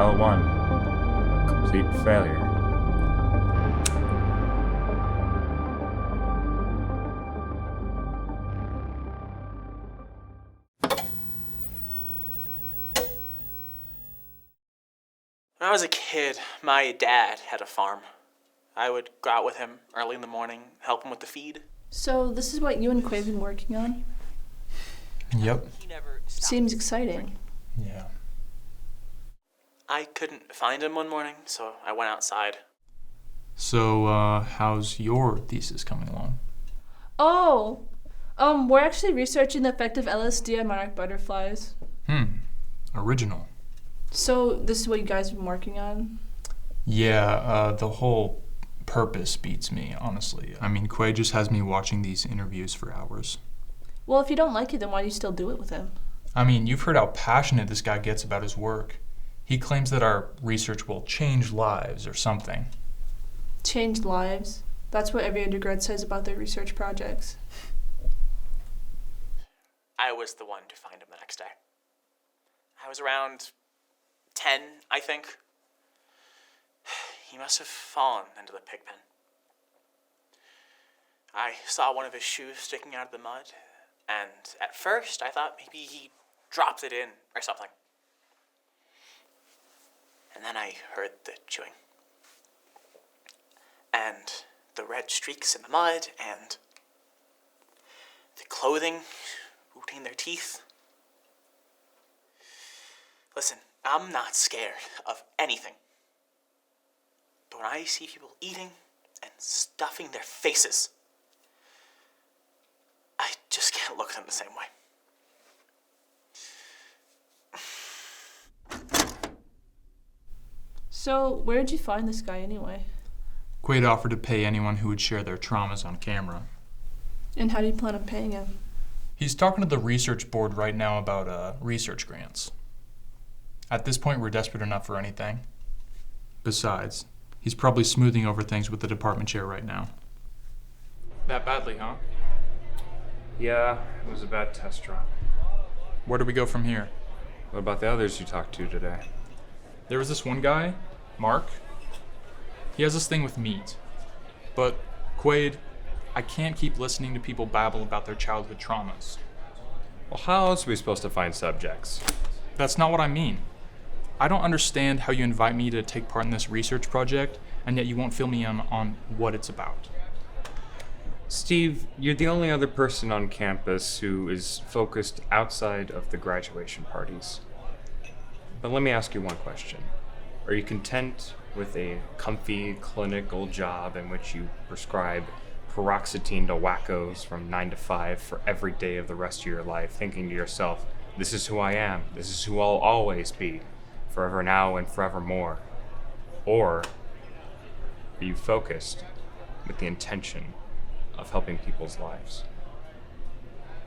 L1. Complete failure. When I was a kid, my dad had a farm. I would go out with him early in the morning, help him with the feed. So this is what you and Quay have been working on? Yep. Seems exciting. Yeah. I couldn't find him one morning, so I went outside. So, how's your thesis coming along? Oh, we're actually researching the effect of LSD on monarch butterflies. Original. So this is what you guys have been working on? Yeah, the whole purpose beats me, honestly. I mean, Quay just has me watching these interviews for hours. Well, if you don't like it, then why do you still do it with him? I mean, you've heard how passionate this guy gets about his work. He claims that our research will change lives or something. Change lives? That's what every undergrad says about their research projects. I was the one to find him the next day. I was around 10, I think. He must have fallen into the pig pen. I saw one of his shoes sticking out of the mud, and at first I thought maybe he dropped it in or something. And then I heard the chewing. And the red streaks in the mud, and the clothing rooting their teeth. Listen, I'm not scared of anything. But when I see people eating and stuffing their faces, I just can't look at them the same way. So where did you find this guy anyway? Quaid offered to pay anyone who would share their traumas on camera. And how do you plan on paying him? He's talking to the research board right now about research grants. At this point, we're desperate enough for anything. Besides, he's probably smoothing over things with the department chair right now. That badly, huh? Yeah, it was a bad test run. Where do we go from here? What about the others you talked to today? There was this one guy, Mark. He has this thing with meat. But, Quaid, I can't keep listening to people babble about their childhood traumas. Well, how else are we supposed to find subjects? That's not what I mean. I don't understand how you invite me to take part in this research project, and yet you won't fill me in on what it's about. Steve, you're the only other person on campus who is focused outside of the graduation parties. But let me ask you one question. Are you content with a comfy clinical job in which you prescribe paroxetine to wackos from 9 to 5 for every day of the rest of your life, thinking to yourself, this is who I am, this is who I'll always be, forever now and forevermore? Or are you focused with the intention of helping people's lives?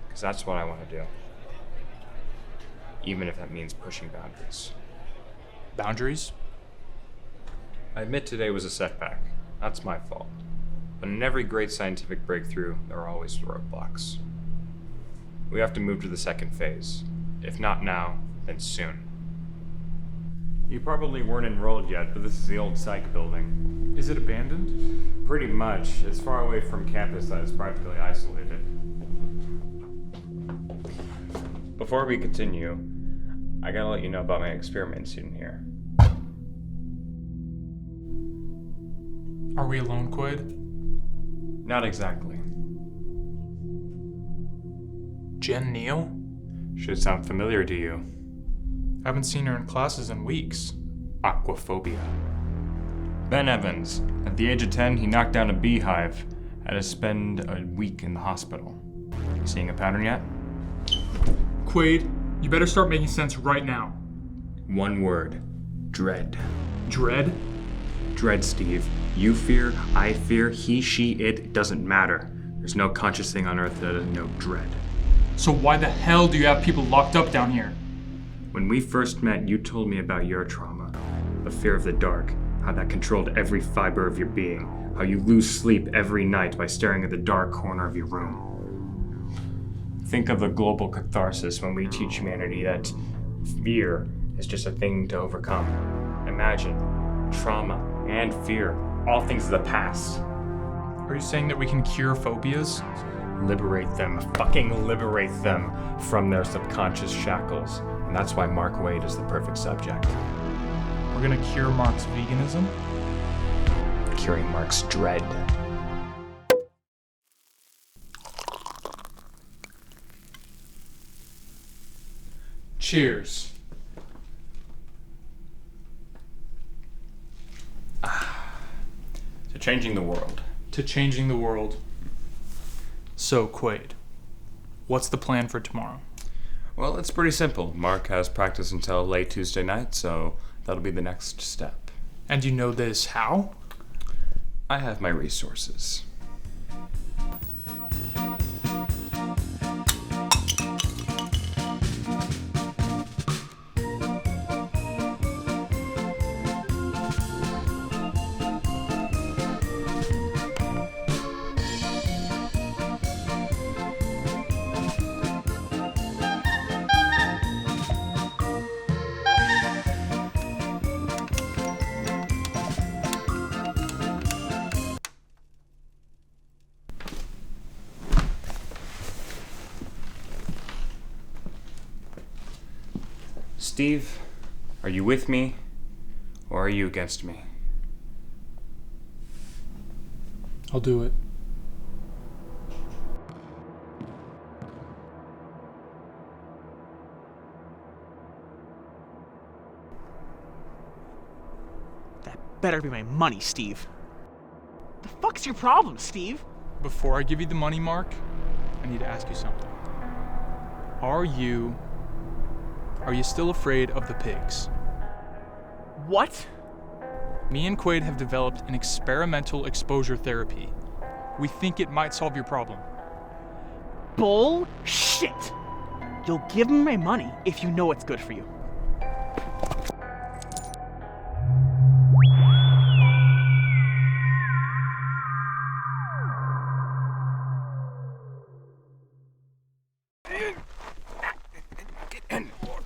Because that's what I want to do. Even if that means pushing boundaries. Boundaries? I admit today was a setback. That's my fault. But in every great scientific breakthrough, there are always roadblocks. We have to move to the second phase. If not now, then soon. You probably weren't enrolled yet, but this is the old psych building. Is it abandoned? Pretty much. It's far away from campus that is practically isolated. Before we continue, I gotta let you know about my experiments in here. Are we alone, Quaid? Not exactly. Jen Neal? Should sound familiar to you. Haven't seen her in classes in weeks. Aquaphobia. Ben Evans. At the age of 10, he knocked down a beehive. Had to spend a week in the hospital. Seeing a pattern yet? Quaid, you better start making sense right now. One word. Dread. Dread? Dread, Steve. You fear, I fear, he, she, it doesn't matter. There's no conscious thing on earth that doesn't know dread. So why the hell do you have people locked up down here? When we first met, you told me about your trauma. The fear of the dark, how that controlled every fiber of your being, how you lose sleep every night by staring at the dark corner of your room. Think of the global catharsis when we teach humanity that fear is just a thing to overcome. imagine. Trauma and fear, all things of the past. Are you saying that we can cure phobias? Liberate them, fucking liberate them from their subconscious shackles. And that's why Mark Waid is the perfect subject. We're gonna cure Mark's veganism? Curing Mark's dread. Cheers. To changing the world. To changing the world. So, Quaid, what's the plan for tomorrow? Well, it's pretty simple. Mark has practice until late Tuesday night, so that'll be the next step. And you know this how? I have my resources. Steve, are you with me, or are you against me? I'll do it. That better be my money, Steve. The fuck's your problem, Steve? Before I give you the money, Mark, I need to ask you something. Are you still afraid of the pigs? What? Me and Quaid have developed an experimental exposure therapy. We think it might solve your problem. Bullshit! You'll give me my money if you know it's good for you.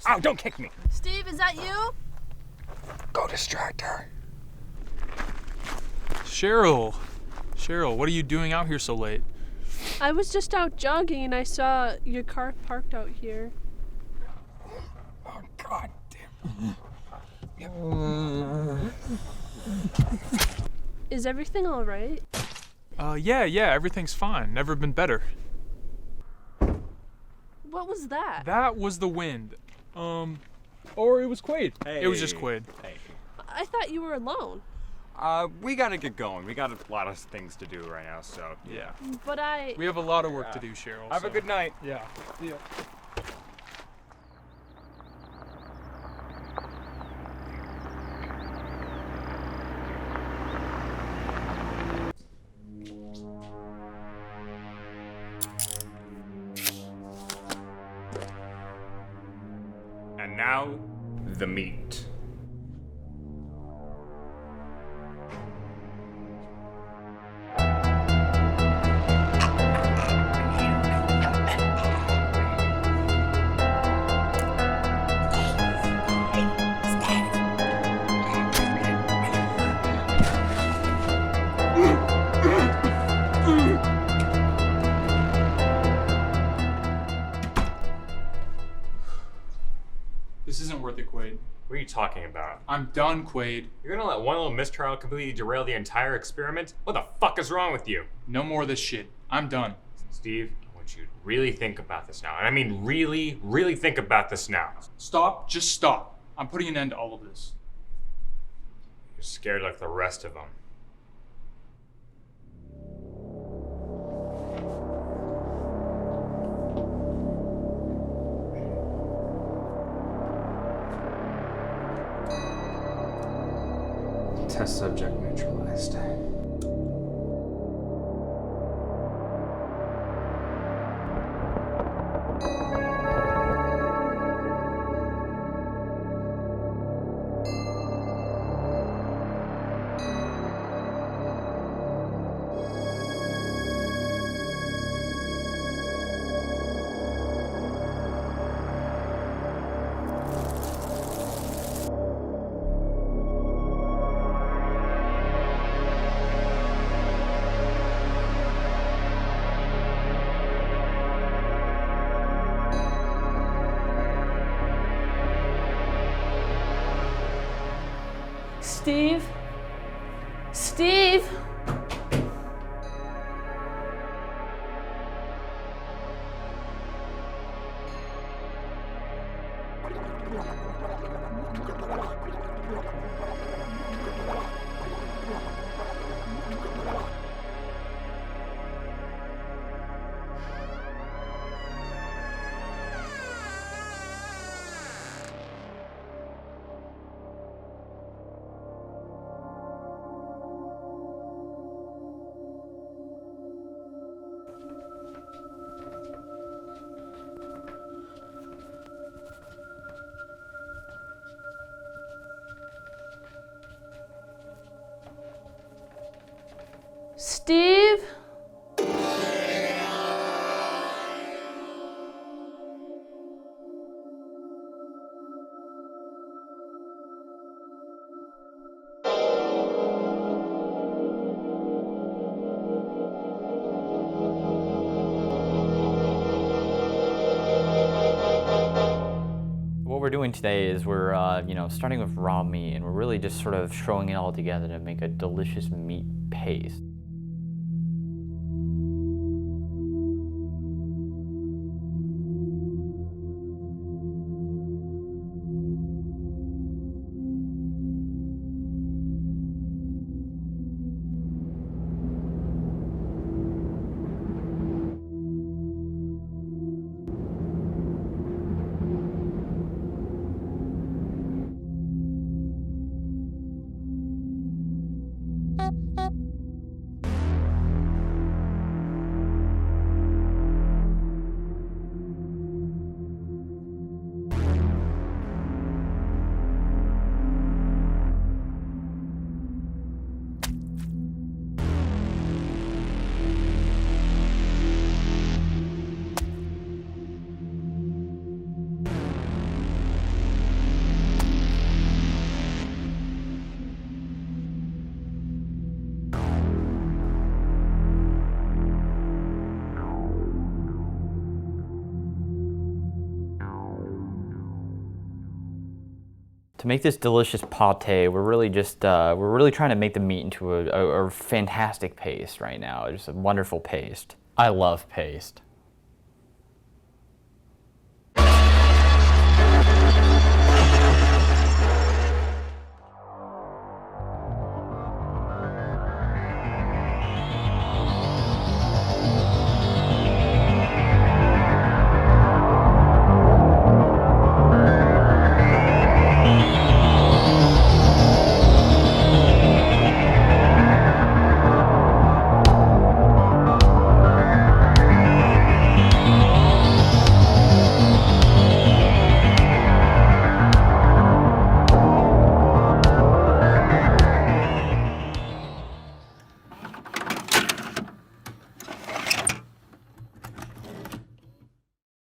Ow, don't kick me! Steve, is that you? Go distract her. Cheryl, what are you doing out here so late? I was just out jogging and I saw your car parked out here. Oh, God damn. Is everything all right? Yeah, everything's fine. Never been better. What was that? That was the wind. Or it was Quaid. It was just Quaid. Hey. I thought you were alone. We gotta get going. We got a lot of things to do right now, so. Yeah. But We have a lot of work to do, Cheryl. Have a so- good night. Yeah. Yeah. And now, the meat. This isn't worth it, Quaid. What are you talking about? I'm done, Quaid. You're gonna let one little mistrial completely derail the entire experiment? What the fuck is wrong with you? No more of this shit. I'm done. Steve, I want you to really think about this now. And I mean really, really think about this now. Stop. Just stop. I'm putting an end to all of this. You're scared like the rest of them. Test subject neutralized. Steve? Steve? Steve? What we're doing today is we're, starting with raw meat, and we're really just sort of throwing it all together to make a delicious meat paste. To make this delicious pate, we're really trying to make the meat into a fantastic paste right now. It's a wonderful paste. I love paste.